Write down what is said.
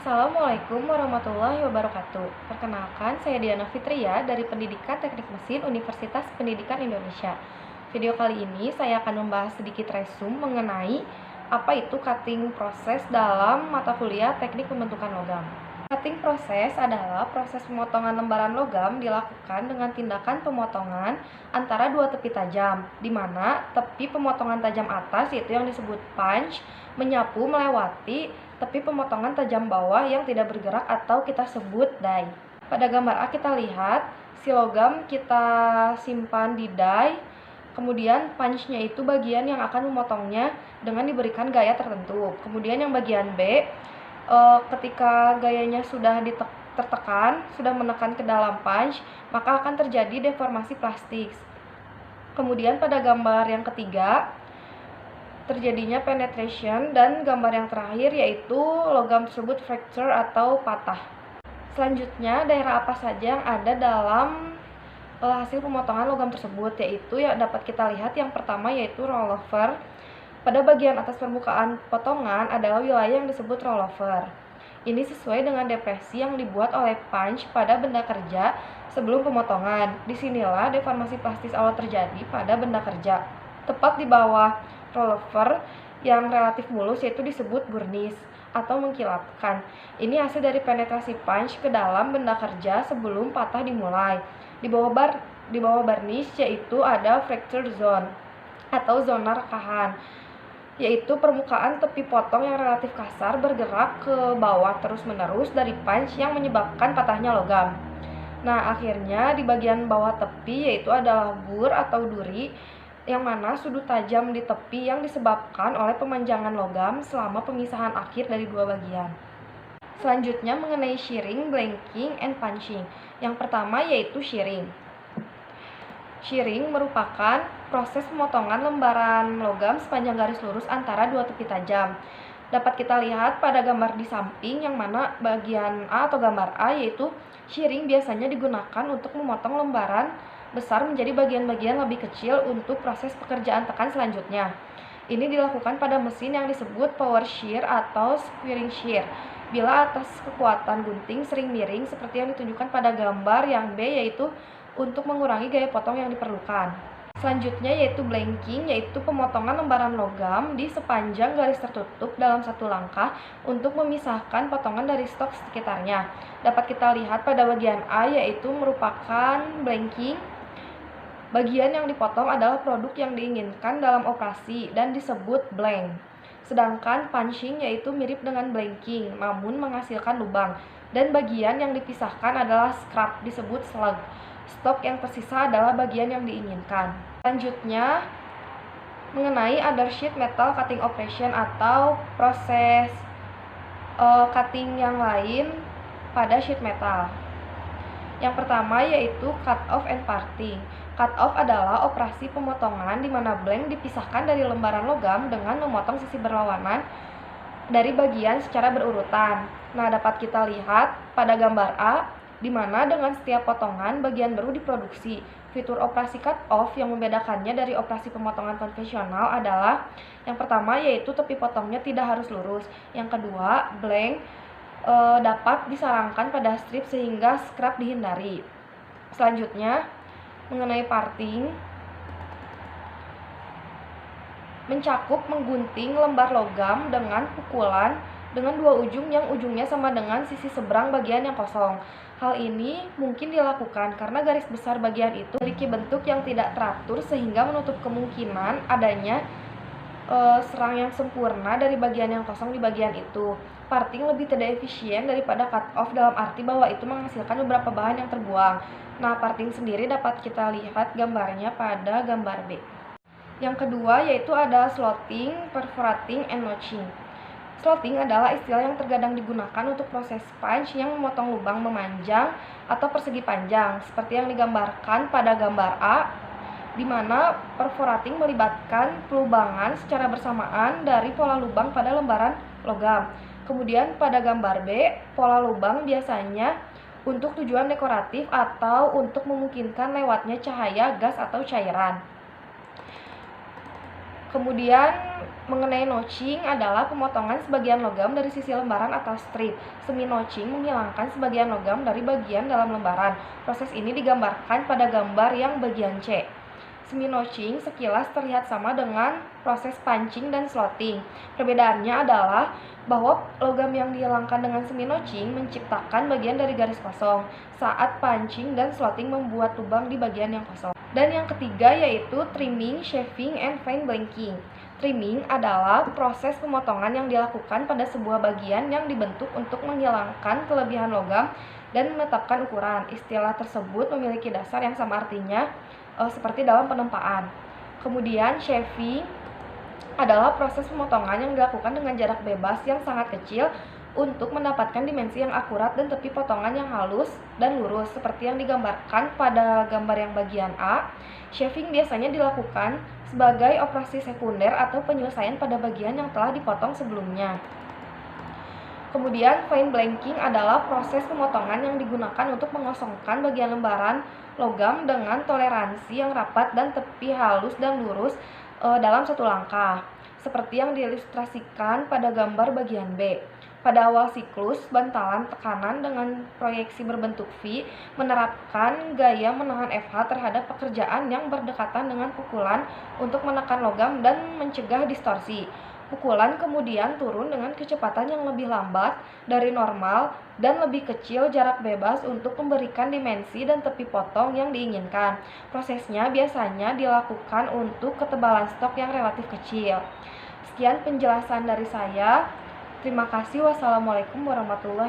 Assalamualaikum warahmatullahi wabarakatuh. Perkenalkan, saya Diana Fitria dari Pendidikan Teknik Mesin Universitas Pendidikan Indonesia. Video kali ini saya akan membahas sedikit resume mengenai apa itu cutting proses dalam mata kuliah Teknik Pembentukan Logam. Cutting proses adalah proses pemotongan lembaran logam dilakukan dengan tindakan pemotongan antara dua tepi tajam, di mana tepi pemotongan tajam atas, yaitu yang disebut punch, menyapu melewati tepi pemotongan tajam bawah yang tidak bergerak atau kita sebut die. Pada gambar A kita lihat si logam kita simpan di die, kemudian punch-nya itu bagian yang akan memotongnya dengan diberikan gaya tertentu. Kemudian yang bagian B, ketika gayanya sudah tertekan, sudah menekan ke dalam punch, maka akan terjadi deformasi plastik. Kemudian pada gambar yang ketiga, terjadinya penetration, dan gambar yang terakhir yaitu logam tersebut fracture atau patah. Selanjutnya, daerah apa saja yang ada dalam hasil pemotongan logam tersebut, yaitu yang dapat kita lihat yang pertama yaitu rollover. Pada bagian atas permukaan potongan adalah wilayah yang disebut rollover. Ini sesuai dengan depresi yang dibuat oleh punch pada benda kerja sebelum pemotongan. Disinilah deformasi plastis awal terjadi pada benda kerja. Tepat di bawah rollover yang relatif mulus yaitu disebut burnish atau mengkilapkan. Ini hasil dari penetrasi punch ke dalam benda kerja sebelum patah dimulai. Di bawah burnish yaitu ada fracture zone atau zona rekahan, yaitu permukaan tepi potong yang relatif kasar bergerak ke bawah terus-menerus dari punch yang menyebabkan patahnya logam. Nah, akhirnya di bagian bawah tepi yaitu adalah bur atau duri, yang mana sudut tajam di tepi yang disebabkan oleh pemanjangan logam selama pemisahan akhir dari dua bagian. Selanjutnya mengenai shearing, blanking, and punching. Yang pertama yaitu shearing. Shearing merupakan proses pemotongan lembaran logam sepanjang garis lurus antara dua tepi tajam. Dapat kita lihat pada gambar di samping yang mana bagian A atau gambar A, yaitu shearing biasanya digunakan untuk memotong lembaran besar menjadi bagian-bagian lebih kecil untuk proses pekerjaan tekan selanjutnya. Ini dilakukan pada mesin yang disebut power shear atau squaring shear, bila atas kekuatan gunting sering miring seperti yang ditunjukkan pada gambar yang B, yaitu untuk mengurangi gaya potong yang diperlukan. Selanjutnya yaitu blanking, yaitu pemotongan lembaran logam di sepanjang garis tertutup dalam satu langkah untuk memisahkan potongan dari stok sekitarnya. Dapat kita lihat pada bagian A, yaitu merupakan blanking. Bagian yang dipotong adalah produk yang diinginkan dalam operasi dan disebut blank. Sedangkan punching yaitu mirip dengan blanking namun menghasilkan lubang, dan bagian yang dipisahkan adalah scrap, disebut slug. Stok yang tersisa adalah bagian yang diinginkan. Selanjutnya mengenai other sheet metal cutting operation atau proses cutting yang lain pada sheet metal. Yang pertama yaitu cut off and parting. Cut off adalah operasi pemotongan di mana blank dipisahkan dari lembaran logam dengan memotong sisi berlawanan dari bagian secara berurutan. Nah, dapat kita lihat pada gambar A, di mana dengan setiap potongan bagian baru diproduksi. Fitur operasi cut off yang membedakannya dari operasi pemotongan konvensional adalah yang pertama yaitu tepi potongnya tidak harus lurus. Yang kedua, blank dapat disarangkan pada strip sehingga scrap dihindari. Selanjutnya, mengenai parting, mencakup menggunting lembar logam dengan pukulan dengan dua ujung yang ujungnya sama dengan sisi seberang bagian yang kosong. Hal ini mungkin dilakukan karena garis besar bagian itu memiliki bentuk yang tidak teratur sehingga menutup kemungkinan adanya serang yang sempurna dari bagian yang kosong di bagian itu. Parting lebih tidak efisien daripada cut off dalam arti bahwa itu menghasilkan beberapa bahan yang terbuang. Nah, parting sendiri dapat kita lihat gambarnya pada gambar B. Yang kedua yaitu ada slotting, perforating, and notching. Slotting adalah istilah yang terkadang digunakan untuk proses punch yang memotong lubang memanjang atau persegi panjang, seperti yang digambarkan pada gambar A, di mana perforating melibatkan pelubangan secara bersamaan dari pola lubang pada lembaran logam. Kemudian pada gambar B, pola lubang biasanya untuk tujuan dekoratif atau untuk memungkinkan lewatnya cahaya, gas, atau cairan. Kemudian mengenai notching adalah pemotongan sebagian logam dari sisi lembaran atau strip. Semi notching menghilangkan sebagian logam dari bagian dalam lembaran. Proses ini digambarkan pada gambar yang bagian C. Semi notching sekilas terlihat sama dengan proses punching dan slotting. Perbedaannya adalah bahwa logam yang dihilangkan dengan semi notching menciptakan bagian dari garis kosong, saat punching dan slotting membuat lubang di bagian yang kosong. Dan yang ketiga yaitu trimming, shaving, and fine blanking. Trimming adalah proses pemotongan yang dilakukan pada sebuah bagian yang dibentuk untuk menghilangkan kelebihan logam dan menetapkan ukuran. Istilah tersebut memiliki dasar yang sama artinya seperti dalam penempaan. Kemudian shaving adalah proses pemotongan yang dilakukan dengan jarak bebas yang sangat kecil untuk mendapatkan dimensi yang akurat dan tepi potongan yang halus dan lurus seperti yang digambarkan pada gambar yang bagian A. Shaving biasanya dilakukan sebagai operasi sekunder atau penyelesaian pada bagian yang telah dipotong sebelumnya. Kemudian fine blanking adalah proses pemotongan yang digunakan untuk mengosongkan bagian lembaran logam dengan toleransi yang rapat dan tepi halus dan lurus dalam satu langkah, seperti yang diilustrasikan pada gambar bagian B. Pada awal siklus, bantalan tekanan dengan proyeksi berbentuk V menerapkan gaya menahan FH terhadap pekerjaan yang berdekatan dengan pukulan untuk menekan logam dan mencegah distorsi. Pukulan kemudian turun dengan kecepatan yang lebih lambat dari normal dan lebih kecil jarak bebas untuk memberikan dimensi dan tepi potong yang diinginkan. Prosesnya biasanya dilakukan untuk ketebalan stok yang relatif kecil. Sekian penjelasan dari saya. Terima kasih. Wassalamualaikum warahmatullahi wabarakatuh.